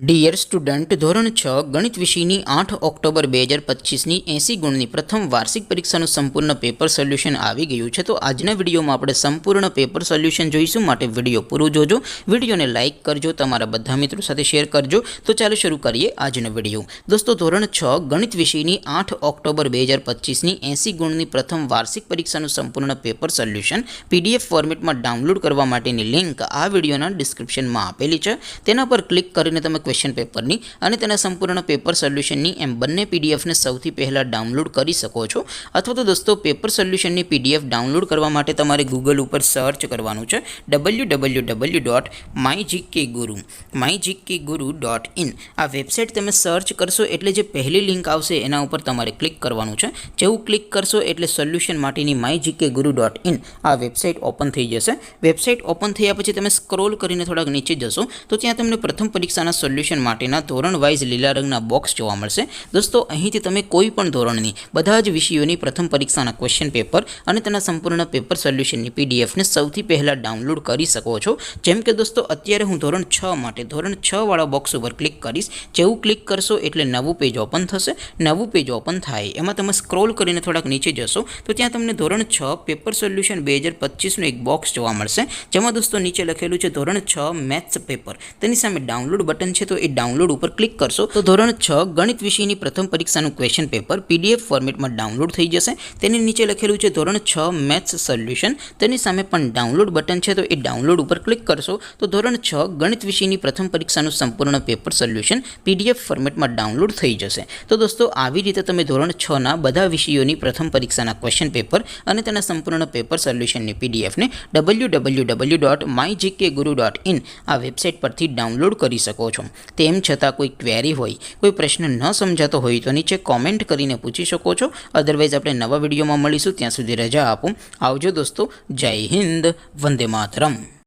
Dear student, ધોરણ 6 ગણિત વિષયની 8 ઓક્ટોબર 2025ની 80 ગુણની પ્રથમ વાર્ષિક પરીક્ષાનું સંપૂર્ણ પેપર સોલ્યુશન આવી ગયું છે. તો આજના વિડીયોમાં આપણે સંપૂર્ણ પેપર સોલ્યુશન જોઈશું, માટે વિડીયો પૂરું જોજો. વિડીયોને લાઇક કરજો, તમારા બધા મિત્રો સાથે શેર કરજો. તો ચાલો શરૂ કરીએ આજનો વિડીયો. દોસ્તો, ધોરણ 6 ગણિત વિષયની 8 ઓક્ટોબર 2025ની 80 ગુણની પ્રથમ વાર્ષિક પરીક્ષાનું સંપૂર્ણ પેપર સોલ્યુશન PDF ફોર્મેટમાં ડાઉનલોડ કરવા માટેની લિંક આ વિડીયોના ડિસ્ક્રિપ્શનમાં આપેલી છે. તેના પર ક્લિક કરીને તમે ક્વેશ્ચન પેપરની અને તેના સંપૂર્ણ પેપર સોલ્યુશનની એમ બંને પીડીએફને સૌથી પહેલાં ડાઉનલોડ કરી શકો છો. અથવા તો દોસ્તો, પેપર સોલ્યુશનની PDF ડાઉનલોડ કરવા માટે તમારે ગૂગલ ઉપર સર્ચ કરવાનું છે www.mygkguru.in. આ વેબસાઇટ તમે સર્ચ કરશો એટલે જે પહેલી લિંક આવશે એના ઉપર તમારે ક્લિક કરવાનું છે. જેવું ક્લિક કરશો એટલે સોલ્યુશન માટેની mygkguru.in આ વેબસાઇટ ઓપન થઈ જશે. વેબસાઇટ ઓપન થયા પછી તમે સ્ક્રોલ કરીને થોડાક નીચે જશો તો ત્યાં તમને પ્રથમ પરીક્ષાના સોલ્યુશન માટેના ધોરણ વાઇઝ લીલા રંગના બોક્સ જોવા મળશે. દોસ્તો, અહીંથી તમે કોઈ પણ ધોરણની બધા જ વિષયોની પ્રથમ પરીક્ષાના ક્વેશ્ચન પેપર અને તેના સંપૂર્ણ પેપર સોલ્યુશનની PDFને સૌથી પહેલાં ડાઉનલોડ કરી શકો છો. જેમ કે દોસ્તો, અત્યારે હું ધોરણ 6 માટે ધોરણ 6 વાળા બોક્સ ઉપર ક્લિક કરીશ. જેવું ક્લિક કરશો એટલે નવું પેજ ઓપન થશે. નવું પેજ ઓપન થાય એમાં તમે સ્ક્રોલ કરીને થોડાક નીચે જશો તો ત્યાં તમને ધોરણ 6 પેપર સોલ્યુશન 2025નું એક બોક્સ જોવા મળશે. જેમાં દોસ્તો નીચે લખેલું છે ધોરણ 6 મેથ્સ પેપર. તેની સામે ડાઉનલોડ બટન છે, તો એ ડાઉનલોડ ઉપર ક્લિક કરશો તો ધોરણ 6 ગણિત વિષયની પ્રથમ પરીક્ષાનું ક્વેશ્ચન પેપર PDF ફોર્મેટમાં ડાઉનલોડ થઈ જશે. તેની નીચે લખેલું છે ધોરણ 6 મેથ્સ સોલ્યુશન. તેની સામે પણ ડાઉનલોડ બટન છે, તો એ ડાઉનલોડ ઉપર ક્લિક કરશો તો ધોરણ 6 ગણિત વિષયની પ્રથમ પરીક્ષાનું સંપૂર્ણ પેપર સોલ્યુશન PDF ફોર્મેટમાં ડાઉનલોડ થઈ જશે. તો દોસ્તો, આવી રીતે તમે ધોરણ 6ના બધા વિષયોની પ્રથમ પરીક્ષાના ક્વેશ્ચન પેપર અને તેના સંપૂર્ણ પેપર સોલ્યુશનની PDFને www.mygkguru.in આ વેબસાઇટ પરથી ડાઉનલોડ કરી શકો છો. તેમ છતાં કોઈ ક્વેરી હોય, કોઈ પ્રશ્ન ન સમજાતો હોય તો નીચે કોમેન્ટ કરીને પૂછી શકો છો. અધરવાઇઝ આપણે નવા વિડીયોમાં મળીશું. ત્યાં સુધી રજા આપો. આવજો દોસ્તો. જય હિન્દ. વંદે માતરમ.